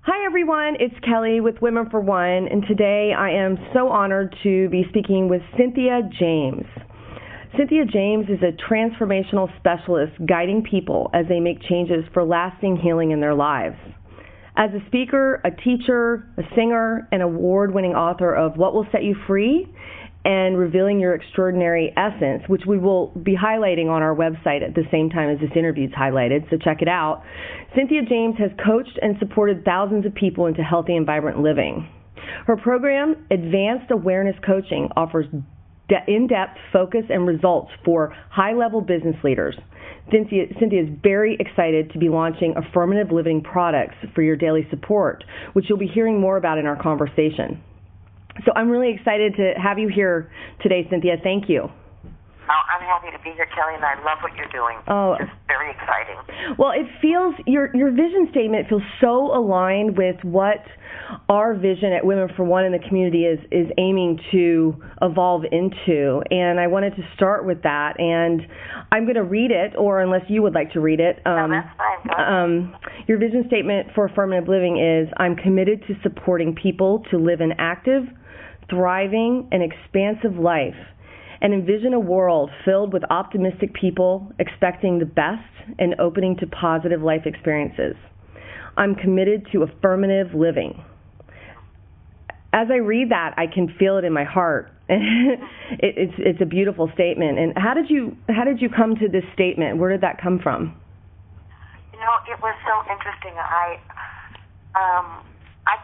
Hi everyone, it's Kelly with Women for One, and today I am so honored to be speaking with Cynthia James. Cynthia James is a transformational specialist guiding people as they make changes for lasting healing in their lives. As a speaker, a teacher, a singer, and award-winning author of What Will Set You Free and Revealing Your Extraordinary Essence, which we will be highlighting on our website at the same time as this interview is highlighted, so check it out. Cynthia James has coached and supported thousands of people into healthy and vibrant living. Her program, Advanced Awareness Coaching, offers in-depth focus and results for high-level business leaders. Cynthia is very excited to be launching Affirmative Living products for your daily support, which you'll be hearing more about in our conversation. So I'm really excited to have you here today, Cynthia. Thank you. Oh, I'm happy to be here, Kelly, and I love what you're doing. Oh, it's very exciting. Well, it feels, your vision statement feels so aligned with what our vision at Women for One in the community is aiming to evolve into. And I wanted to start with that. And I'm going to read it, or unless you would like to read it. No, that's fine. Your vision statement for Affirmative Living is, I'm committed to supporting people to live an active, thriving, and expansive life, and envision a world filled with optimistic people expecting the best and opening to positive life experiences. I'm committed to affirmative living. As I read that, I can feel it in my heart. It's a beautiful statement. And how did you come to this statement? Where did that come from? You know, it was so interesting. I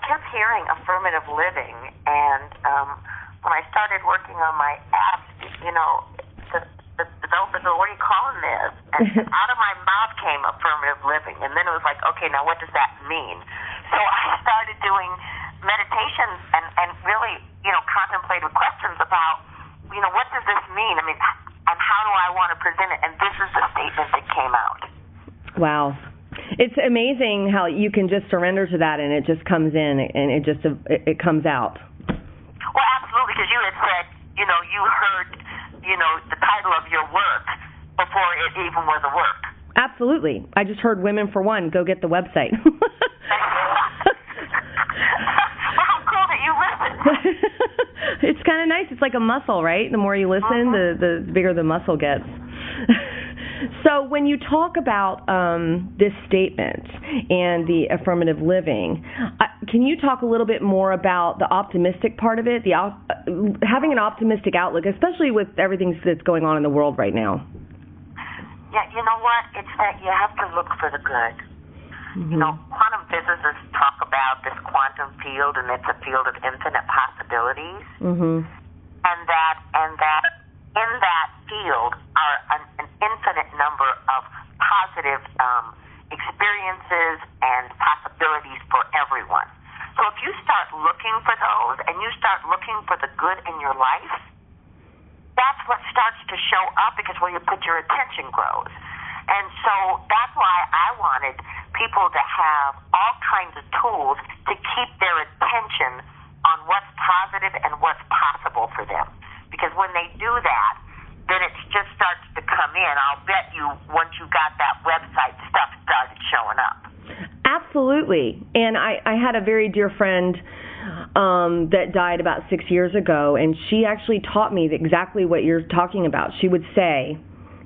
kept hearing affirmative living, and when I started working on my apps, you know, the developers were, what are you calling this? And out of my mouth came affirmative living, and then it was like, okay, now what does that mean? So I started doing meditations and really, you know, contemplative questions about, you know, what does this mean? I mean, and how do I want to present it? And this is the statement that came out. Wow. It's amazing how you can just surrender to that and it just comes in and it comes out. Well, absolutely, because you had said, you know, you heard, you know, the title of your work before it even was a work. Absolutely. I just heard Women for One. Go get the website. Well, how cool that you listened. It's kind of nice. It's like a muscle, right? The more you listen, the bigger the muscle gets. So when you talk about this statement and the affirmative living, can you talk a little bit more about the optimistic part of it, having an optimistic outlook, especially with everything that's going on in the world right now? Yeah, you know what? It's that you have to look for the good. Mm-hmm. You know, quantum physicists talk about this quantum field, and it's a field of infinite possibilities. Mm-hmm. And that in that field are an infinite number of positive experiences and possibilities for everyone. So if you start looking for those and you start looking for the good in your life, that's what starts to show up, because where you put your attention grows. And so that's why I wanted people to have all kinds of tools to keep their attention on what's positive and what's possible for them. Because when they do that, then it just starts to come in. I'll bet you once you got that website, stuff started showing up. Absolutely. And I had a very dear friend that died about 6 years ago, and she actually taught me exactly what you're talking about. She would say,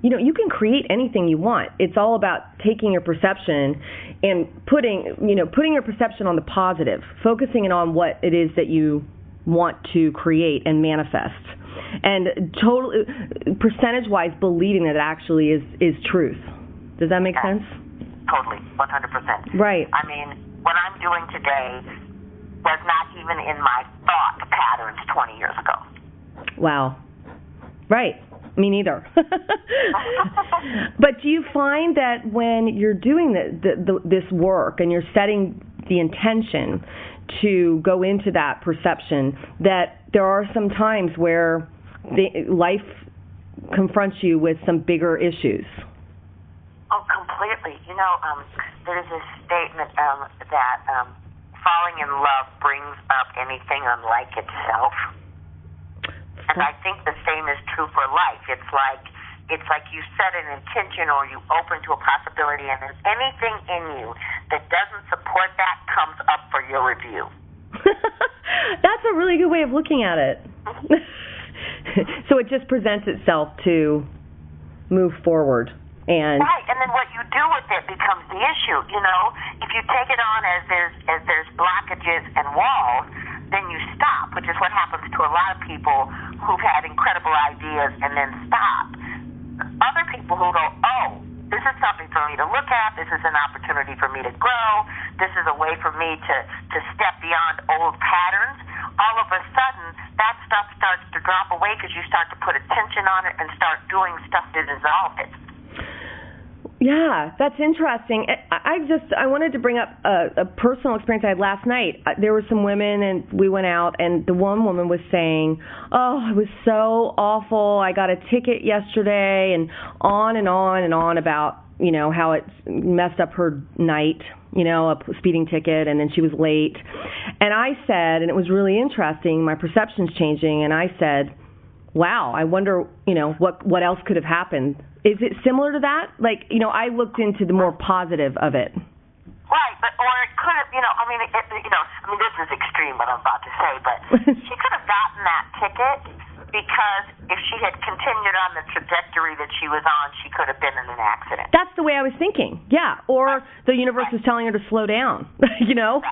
you know, you can create anything you want. It's all about taking your perception and putting your perception on the positive, focusing it on what it is that you want to create and manifest. And totally, percentage-wise, believing that it actually is truth. Does that make sense? Totally, 100%. Right. I mean, what I'm doing today was not even in my thought patterns 20 years ago. Wow. Right. Me neither. But do you find that when you're doing this work and you're setting the intention to go into that perception, that there are some times where life confronts you with some bigger issues? Oh, completely. You know, there's this statement that falling in love brings up anything unlike itself. And I think the same is true for life. It's like you set an intention or you open to a possibility, and then anything in you that doesn't support that comes up for your review. That's a really good way of looking at it. So it just presents itself to move forward. Right, and then what you do with it becomes the issue. If you take it on as there's blockages and walls, then you stop, which is what happens to a lot of people who've had incredible ideas and then stop. Other people who go, oh, this is something for me to look at, this is an opportunity for me to grow, this is a way for me to step beyond old patterns, all of a sudden that stuff starts to drop away because you start to put attention on it and start doing stuff to dissolve it. Yeah, that's interesting. I wanted to bring up a personal experience I had last night. There were some women, and we went out, and the one woman was saying, oh, it was so awful. I got a ticket yesterday, and on and on and on about, how it messed up her night, a speeding ticket, and then she was late. And I said, and it was really interesting, my perception's changing, and I said, wow, I wonder, what else could have happened. Is it similar to that? I looked into the more positive of it. Right, or it could have, this is extreme what I'm about to say, but she could have gotten that ticket because if she had continued on the trajectory that she was on, she could have been in an accident. That's the way I was thinking, yeah. Or the universe was telling her to slow down, Exactly.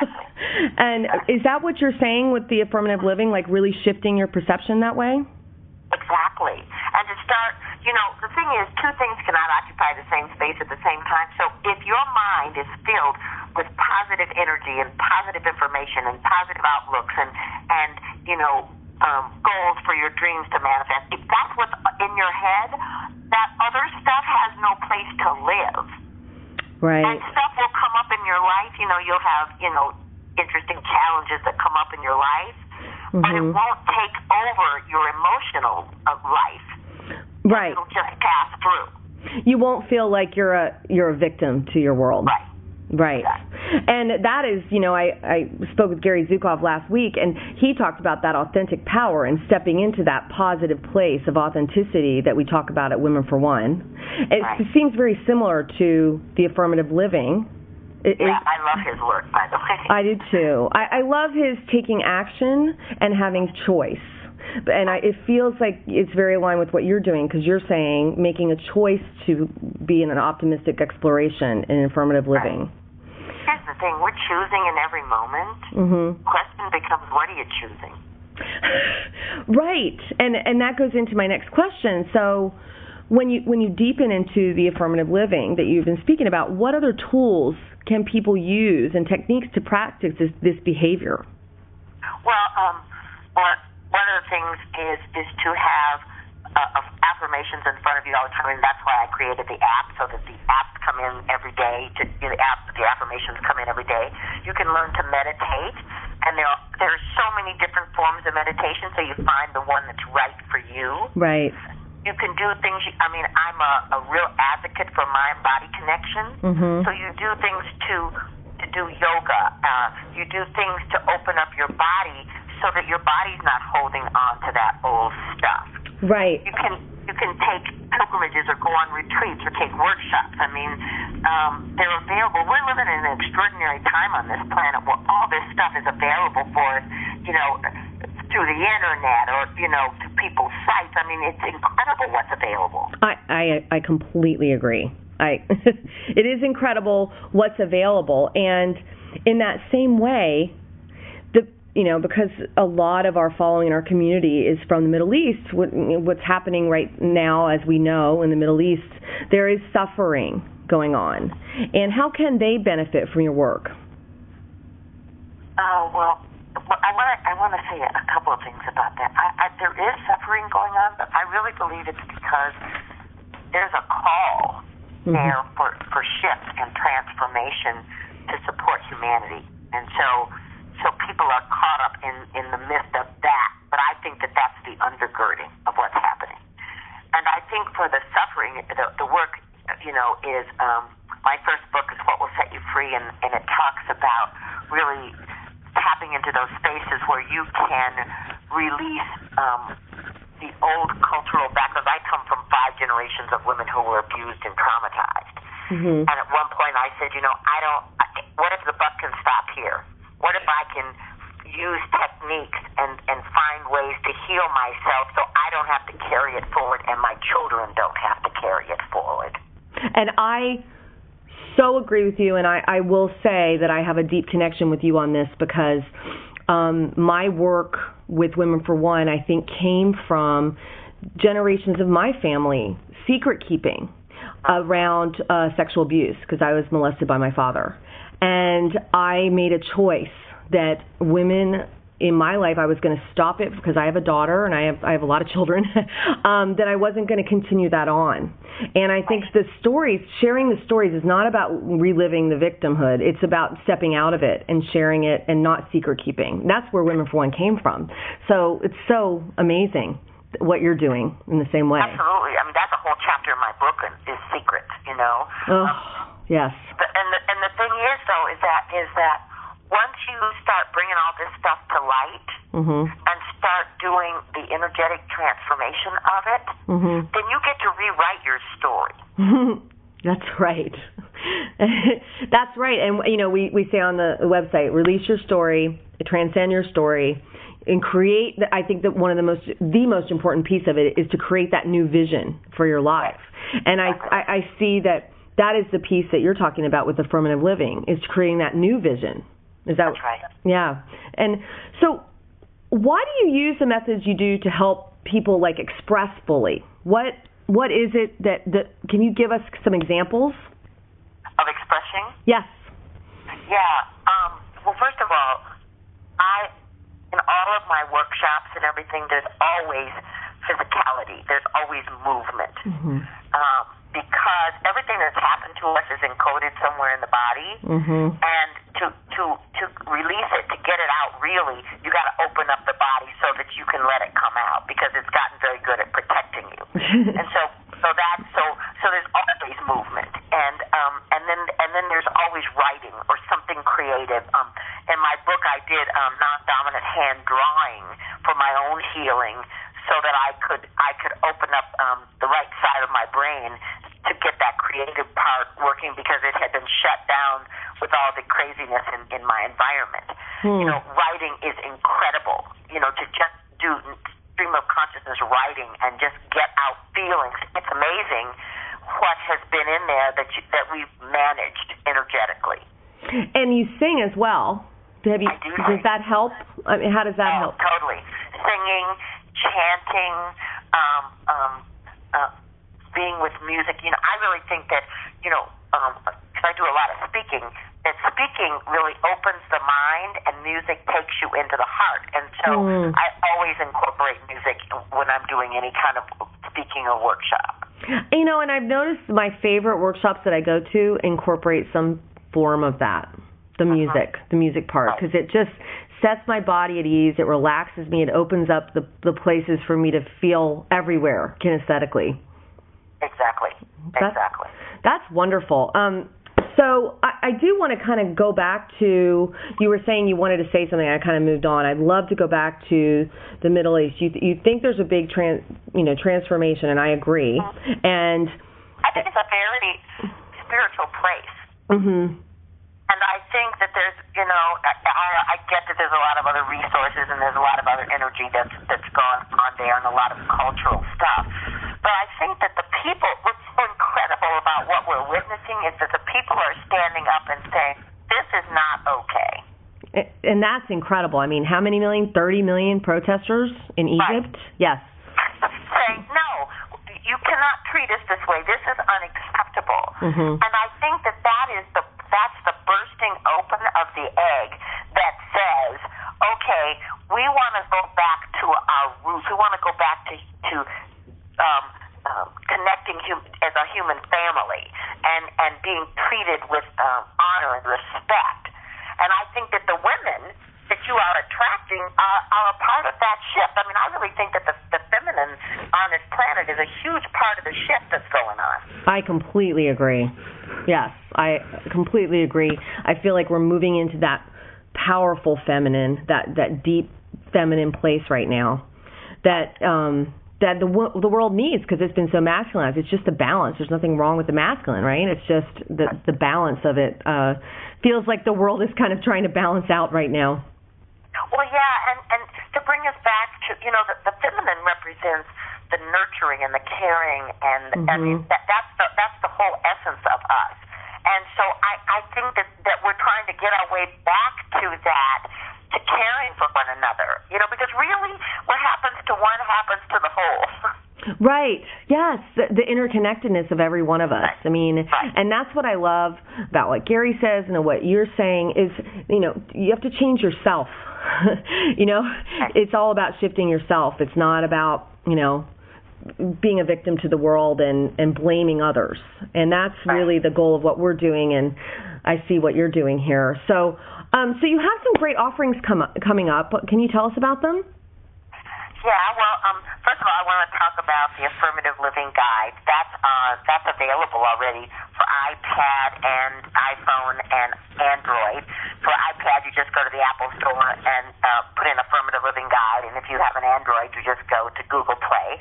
And is that what you're saying with the affirmative living, really shifting your perception that way? Exactly. And to start, the thing is, two things cannot occupy the same space at the same time. So if your mind is filled with positive energy and positive information and positive outlooks and goals for your dreams to manifest, if that's what's in your head, that other stuff has no place to live. Right. And stuff will come up in your life. You'll have, interesting challenges that come up in your life. But it won't take over your emotional life. Right. It'll just pass through. You won't feel like you're a victim to your world. Right. Right. Exactly. And that is, I spoke with Gary Zukov last week, and he talked about that authentic power and stepping into that positive place of authenticity that we talk about at Women for One. It seems very similar to the affirmative living. I love his work, by the way. I do too. I love his taking action and having choice. And it feels like it's very aligned with what you're doing, because you're saying making a choice to be in an optimistic exploration in affirmative living. Here's the thing. We're choosing in every moment. The question becomes, what are you choosing? Right. And that goes into my next question. So when you deepen into the affirmative living that you've been speaking about, what other tools can people use and techniques to practice this behavior? Well, one of the things is to have affirmations in front of you all the time, and that's why I created the app, so that the apps come in every day. The affirmations come in every day. You can learn to meditate, and there are so many different forms of meditation, so you find the one that's right for you. Right. You can do things. I'm a real advocate for mind-body connection. So you do things to do yoga. You do things to open up your body so that your body's not holding on to that old stuff. Right. You can take pilgrimages or go on retreats or take workshops. They're available. We're living in an extraordinary time on this planet where all this stuff is available for us, through the internet or, to people's sites. It's incredible what's available. I completely agree. It is incredible what's available. And in that same way, because a lot of our following in our community is from the Middle East, what's happening right now, as we know, in the Middle East, there is suffering going on. And how can they benefit from your work? I want to say a couple of things about that. There is suffering going on, but I really believe it's because there's a call there for shift and transformation to support humanity. And so people are caught up in the midst of that, but I think that that's the undergirding of what's happening. And I think for the suffering, the work, is my first book is What Will Set You Free, and it talks about really tapping into those spaces where you can release the old cultural background. I come from 5 generations of women who were abused and traumatized. And at one point I said, what if the buck can stop here? What if I can use techniques and find ways to heal myself so I don't have to carry it forward and my children don't have to carry it forward? And I so agree with you, and I will say that I have a deep connection with you on this because my work with Women for One, I think, came from generations of my family secret keeping around sexual abuse because I was molested by my father. And I made a choice that women in my life, I was going to stop it because I have a daughter and I have a lot of children, that I wasn't going to continue that on. And I think the stories, sharing the stories is not about reliving the victimhood. It's about stepping out of it and sharing it and not secret keeping. That's where Women for One came from. So it's so amazing what you're doing in the same way. Absolutely. I mean, that's a whole chapter in my book is secrets, you know. Oh, yes. And the thing is, though, is that once you start bringing all this stuff to light and start doing the energetic transformation of it, then you get to rewrite your story. That's right. That's right. And, you know, we say on the website, release your story, transcend your story, and create, I think that one of the most important piece of it is to create that new vision for your life. And I see that is the piece that you're talking about with affirmative living, is creating that new vision. Is that That's right? Yeah. And so why do you use the methods you do to help people like express fully? What is it that can you give us some examples Of expressing? Yes. Yeah. Well, first of all, in all of my workshops and everything, there's always physicality. There's always movement. Because everything that's happened to us is encoded somewhere in the body, and to release it, to get it out, really, you got to open up the body so that you can let it come out, because it's gotten very good at protecting you. And so there's always movement, and then there's always writing or something creative. In my book, I did non-dominant hand drawing for my own healing, so that I could open up the right side of my brain to get that creative part working, because it had been shut down with all the craziness in my environment. You know, writing is incredible. You know, to just do stream of consciousness writing and just get out feelings. It's amazing what has been in there that we've managed energetically. And you sing as well. I do sing. Does that help? I mean, how does that help? Totally. Singing, chanting, being with music. You know, I really think that, you know, because I do a lot of speaking, that speaking really opens the mind and music takes you into the heart. And so I always incorporate music when I'm doing any kind of speaking or workshop. You know, and I've noticed my favorite workshops that I go to incorporate some form of that, the music part, because it just sets my body at ease, it relaxes me, it opens up the places for me to feel everywhere kinesthetically. Exactly. That's wonderful. So I do want to kind of go back to, you were saying you wanted to say something, I kind of moved on. I'd love to go back to the Middle East. You think there's a big transformation, and I agree. And I think it's a very spiritual place. And I think that there's, you know, I get that there's a lot of other resources and there's a lot of other energy that's gone on there and a lot of cultural stuff. But I think that the people, what's so incredible about what we're witnessing is that the people are standing up and saying, this is not okay. And that's incredible. I mean, how many million? 30 million protesters in Egypt? Right. Yes. Saying, no, you cannot treat us this way. This is unacceptable. And I think that's the bursting open of the egg that says, okay, we want to go back to our roots. We want to go back to connecting as a human family and being treated with honor and respect. And I think that the women that you are attracting are a part of that shift. I mean, I really think that the feminine on this planet is a huge part of the shift that's going on. I completely agree. Yes, I completely agree. I feel like we're moving into that powerful feminine, that deep feminine place right now. That that the world needs, because it's been so masculinized. It's just the balance. There's nothing wrong with the masculine, right? It's just the balance of it. Feels like the world is kind of trying to balance out right now. Well, yeah, and to bring us back to, the feminine represents the nurturing and the caring, and I mean that's the whole essence of us. And so I think that we're trying to get our way back to that, to caring for one another, because really what happens to one happens to the whole. Right. Yes. The interconnectedness of every one of us. I mean, and that's what I love about what Gary says and what you're saying is, you have to change yourself. It's all about shifting yourself. It's not about, being a victim to the world and blaming others. And that's really the goal of what we're doing, and I see what you're doing here. So you have some great offerings coming up. Can you tell us about them? Yeah, well, first of all, I want to talk about the Affirmative Living Guide. That's available already for iPad and iPhone and Android. For iPad, you just go to the Apple Store and put in Affirmative Living Guide, and if you have an Android, you just go to Google Play.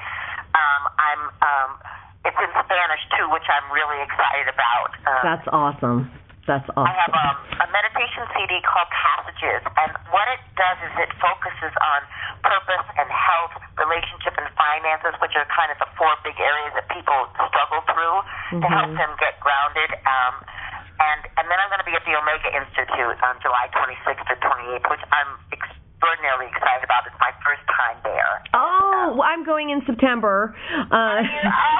It's in Spanish too, which I'm really excited about. That's awesome. That's awesome. I have a meditation CD called Passages, and what it does is it focuses on purpose and health, relationship, and finances, which are kind of the four big areas that people struggle through to help them get grounded. And then I'm going to be at the Omega Institute on July 26th to 28th, which I'm extraordinarily excited about. It's my first time there. Oh, well, I'm going in September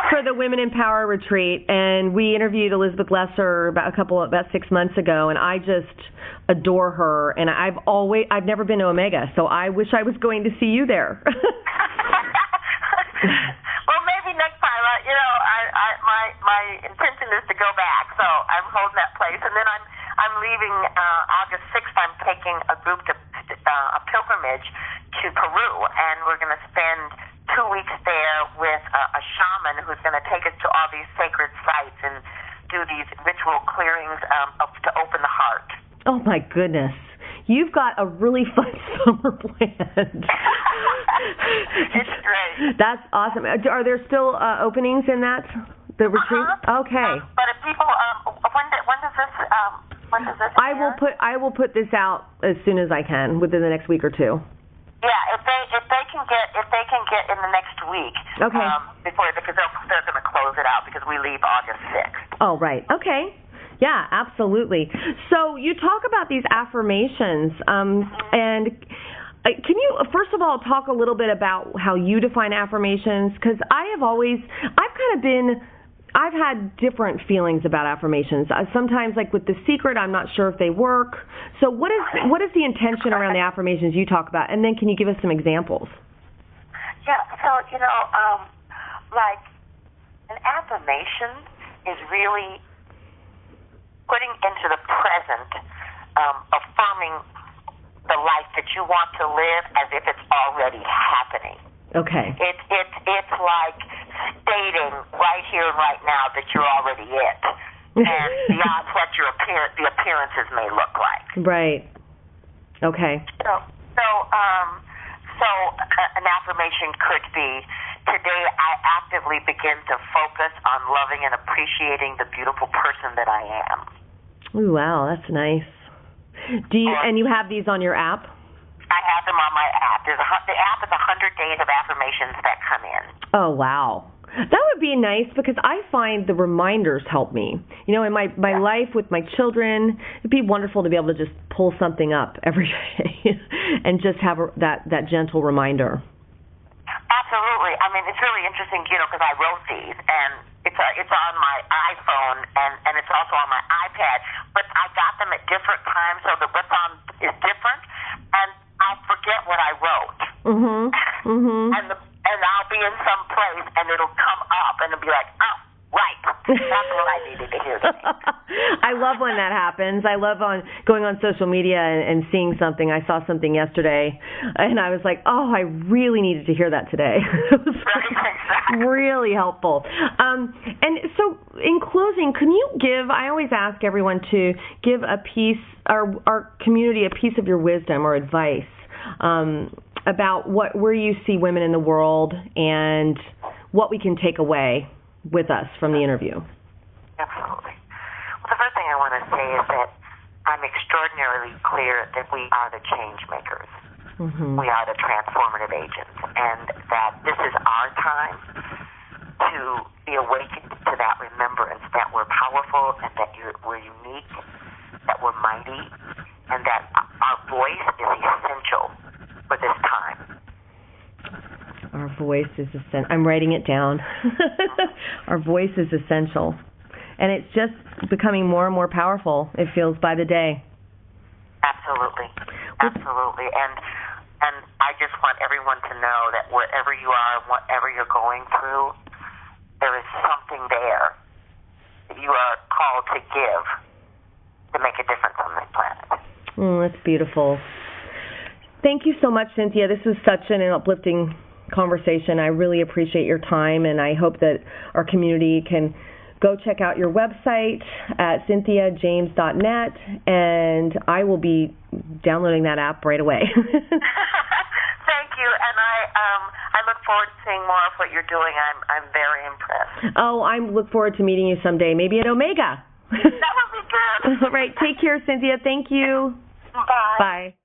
for the Women in Power retreat, and we interviewed Elizabeth Lesser about 6 months ago, and I just adore her. And I've never been to Omega, so I wish I was going to see you there. Well, maybe next time. My intention is to go back, so I'm holding that place, and then I'm leaving August 6th. I'm taking a group to a pilgrimage to Peru, and we're going to spend 2 weeks there with a shaman who's going to take us to all these sacred sites and do these ritual clearings to open the heart. Oh my goodness. You've got a really fun summer planned. It's great. That's awesome. Are there still openings in the retreat? Okay. But if people, when does this I will put this out as soon as I can, within the next week or two. Yeah, if they can get in the next week. Okay. Because they're going to close it out because we leave August 6th. Oh, right. Okay. Yeah, absolutely. So you talk about these affirmations, and can you, first of all, talk a little bit about how you define affirmations? Because I've had different feelings about affirmations. Sometimes, like with The Secret, I'm not sure if they work. So what is the intention around the affirmations you talk about? And then can you give us some examples? Yeah, so, like an affirmation is really putting into the present, affirming the life that you want to live as if it's already happening. Okay. It's like stating right here and right now that you're already it, and beyond what the appearances may look like. Right. Okay. So an affirmation could be, today I actively begin to focus on loving and appreciating the beautiful person that I am. Ooh, wow, that's nice. And you have these on your app? I have them on my app. The app is 100 days of affirmations that come in. Oh, wow. That would be nice, because I find the reminders help me. In my life with my children, it'd be wonderful to be able to just pull something up every day and just have that gentle reminder. Absolutely. I mean, it's really interesting, because I wrote these, and it's on my iPhone, and it's also on my iPad, but I got them at different times, so that what's on is different, and I'll forget what I wrote. And I'll be in some place, and it'll come up, and it'll be like, oh, right. That's what I needed to hear today. I love when that happens. I love going on social media and seeing something. I saw something yesterday, and I was like, oh, I really needed to hear that today. It was really helpful. And so in closing, can you I always ask everyone to give our community a piece of your wisdom or advice about where you see women in the world and what we can take away with us from the interview. Absolutely. Well, the first thing I want to say is that I'm extraordinarily clear that we are the change makers. Mm-hmm. We are the transformative agents, and that this is our time to be awakened to that remembrance that we're powerful and that we're unique, that we're mighty, and that our voice is essential for this time. Our voice is essential. I'm writing it down. Our voice is essential. And it's just becoming more and more powerful, it feels, by the day. Absolutely. Absolutely. And I just want everyone to know that wherever you are, whatever you're going through, there is something there that you are called to give to make a difference on this planet. That's beautiful. Thank you so much, Cynthia. This was such an uplifting conversation. I really appreciate your time, and I hope that our community can go check out your website at cynthiajames.net, and I will be downloading that app right away. Thank you, and I look forward to seeing more of what you're doing. I'm very impressed. Oh, I look forward to meeting you someday, maybe at Omega. That would be good. All right, take care, Cynthia. Thank you. Bye. Bye.